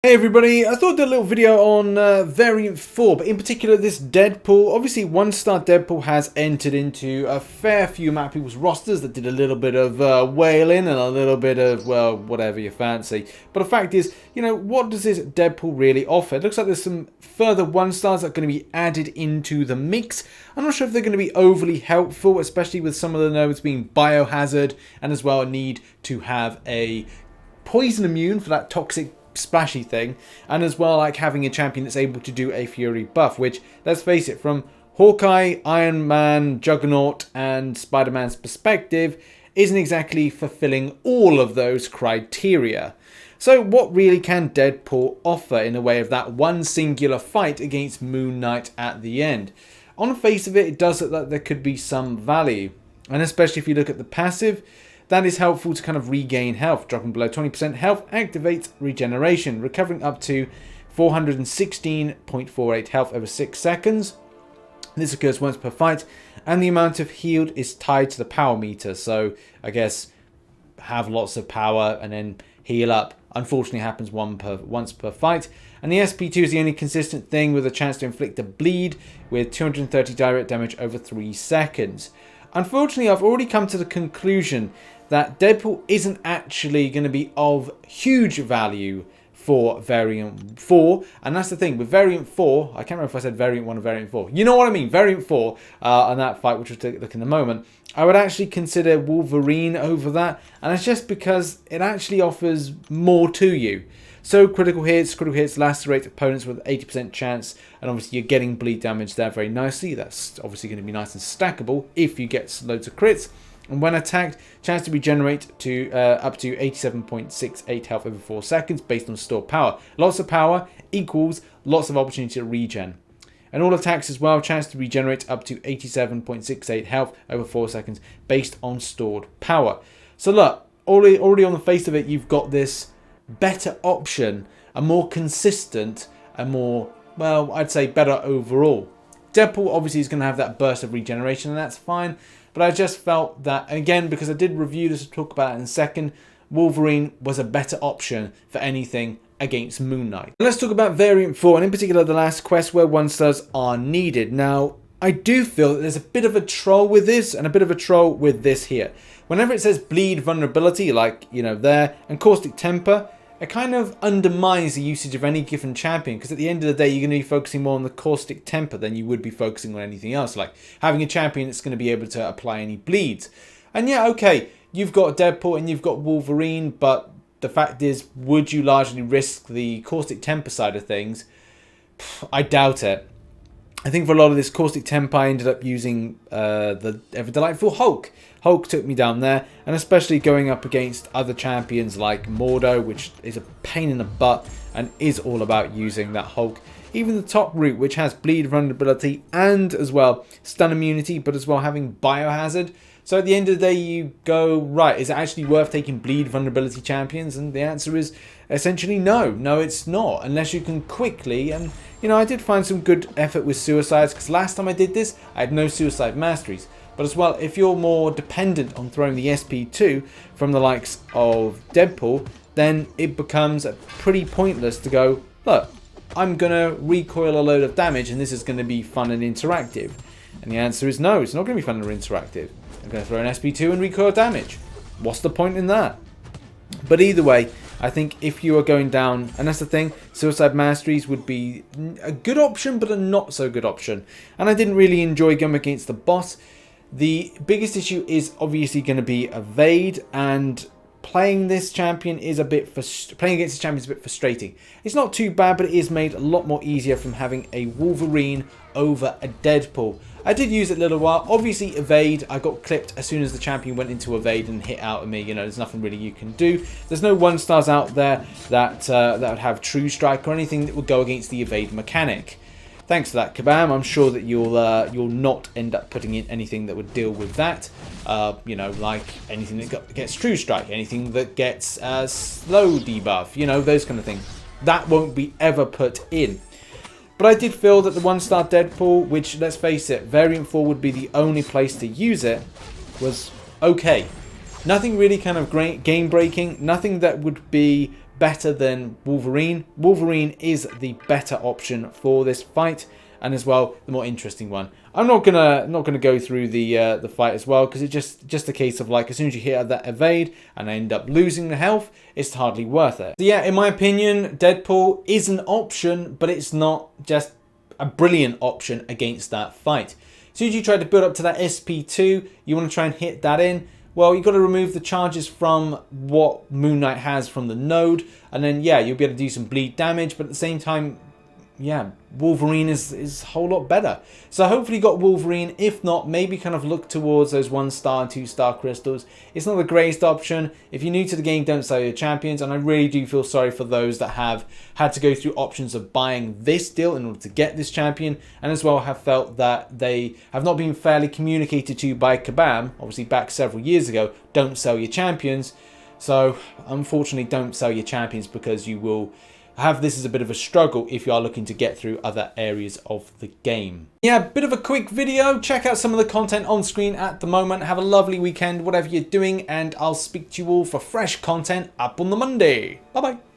Hey everybody, I thought I'd do a little video on Variant 4, but in particular this Deadpool. Obviously, 1-star Deadpool has entered into a fair few amount of people's rosters that did a little bit of wailing and a little bit of, well, whatever you fancy. But the fact is, you know, what does this Deadpool really offer? It looks like there's some further 1-stars that are going to be added into the mix. I'm not sure if they're going to be overly helpful, especially with some of the nodes being biohazard and as well a need to have a poison immune for that toxic splashy thing, and as well like having a champion that's able to do a fury buff, which, let's face it, from Hawkeye, Iron Man, Juggernaut and Spider-Man's perspective, isn't exactly fulfilling all of those criteria. So what really can Deadpool offer in a way of that one singular fight against Moon Knight at the end? On the face of it, it does look like there could be some value, and especially if you look at the passive, that is helpful to kind of regain health. Dropping below 20% health activates regeneration, recovering up to 416.48 health over 6 seconds. This occurs once per fight, and the amount of healed is tied to the power meter. So I guess have lots of power and then heal up. Unfortunately, happens once per fight. And the SP2 is the only consistent thing with a chance to inflict a bleed with 230 direct damage over 3 seconds. Unfortunately, I've already come to the conclusion that Deadpool isn't actually going to be of huge value for Variant 4. And that's the thing, with Variant 4, I can't remember if I said Variant 1 or Variant 4. You know what I mean, Variant 4, on that fight, which we'll take a look in a moment. I would actually consider Wolverine over that, and it's just because it actually offers more to you. So critical hits lacerate opponents with 80% chance, and obviously you're getting bleed damage there very nicely. That's obviously going to be nice and stackable if you get loads of crits. And when attacked, chance to regenerate to up to 87.68 health over 4 seconds based on stored power. Lots of power equals lots of opportunity to regen. And all attacks as well, chance to regenerate up to 87.68 health over 4 seconds based on stored power. So look, already on the face of it, you've got this better option, a more consistent, a more, well, I'd say better overall. Deadpool obviously is going to have that burst of regeneration, and that's fine. But I just felt that, again, because I did review this and talk about it in a second, Wolverine was a better option for anything against Moon Knight. Let's talk about Variant 4, and in particular the last quest where 1-stars are needed. Now, I do feel that there's a bit of a troll with this, and a bit of a troll with this here. Whenever it says bleed vulnerability, like, you know, there, and caustic temper, it kind of undermines the usage of any given champion, because at the end of the day, you're going to be focusing more on the caustic temper than you would be focusing on anything else, like having a champion that's going to be able to apply any bleeds. And yeah, okay, you've got Deadpool and you've got Wolverine, but the fact is, would you largely risk the caustic temper side of things? I doubt it. I think for a lot of this caustic temper, I ended up using the ever delightful Hulk. Hulk took me down there, and especially going up against other champions like Mordo, which is a pain in the butt and is all about using that Hulk. Even the top route, which has bleed vulnerability and as well stun immunity, but as well having biohazard. So at the end of the day, you go, right, is it actually worth taking bleed vulnerability champions? And the answer is essentially no. No, it's not, unless you can quickly. And, you know, I did find some good effort with suicides, because last time I did this, I had no suicide masteries. But as well, if you're more dependent on throwing the SP2 from the likes of Deadpool, then it becomes pretty pointless to go, look, I'm going to recoil a load of damage and this is going to be fun and interactive. And the answer is no, it's not going to be fun and interactive. I'm going to throw an SP2 and recoil damage. What's the point in that? But either way, I think if you are going down, and that's the thing, Suicide Masteries would be a good option, but a not so good option. And I didn't really enjoy going against the boss. The biggest issue is obviously going to be evade, and playing this champion is a bit playing against this champion is a bit frustrating. It's not too bad, but it is made a lot more easier from having a Wolverine over a Deadpool. I did use it a little while. Obviously, evade, I got clipped as soon as the champion went into evade and hit out at me. You know, there's nothing really you can do. There's no 1-stars out there that would have True Strike or anything that would go against the evade mechanic. Thanks for that, Kabam. I'm sure that you'll not end up putting in anything that would deal with that. You know, like anything that gets True Strike, anything that gets slow debuff, you know, those kind of things. That won't be ever put in. But I did feel that the 1-star Deadpool, which, let's face it, Variant 4 would be the only place to use it, was okay. Nothing really kind of game breaking, nothing that would be better than Wolverine. Wolverine is the better option for this fight, and as well the more interesting one. I'm not gonna go through the fight as well, because it's just a case of like, as soon as you hit that evade and I end up losing the health, it's hardly worth it. So yeah, in my opinion, Deadpool is an option, but it's not just a brilliant option against that fight. As soon as you try to build up to that SP2, you want to try and hit that in. Well, you've got to remove the charges from what Moon Knight has from the node, and then yeah, you'll be able to do some bleed damage, but at the same time, yeah, Wolverine is a whole lot better. So hopefully you got Wolverine. If not, maybe kind of look towards those 1-star and 2-star crystals. It's not the greatest option. If you're new to the game, don't sell your champions. And I really do feel sorry for those that have had to go through options of buying this deal in order to get this champion. And as well have felt that they have not been fairly communicated to by Kabam, obviously back several years ago, don't sell your champions. So unfortunately, don't sell your champions, because you will have this as a bit of a struggle if you are looking to get through other areas of the game. Yeah, bit of a quick video. Check out some of the content on screen at the moment. Have a lovely weekend, whatever you're doing, and I'll speak to you all for fresh content up on the Monday. Bye bye.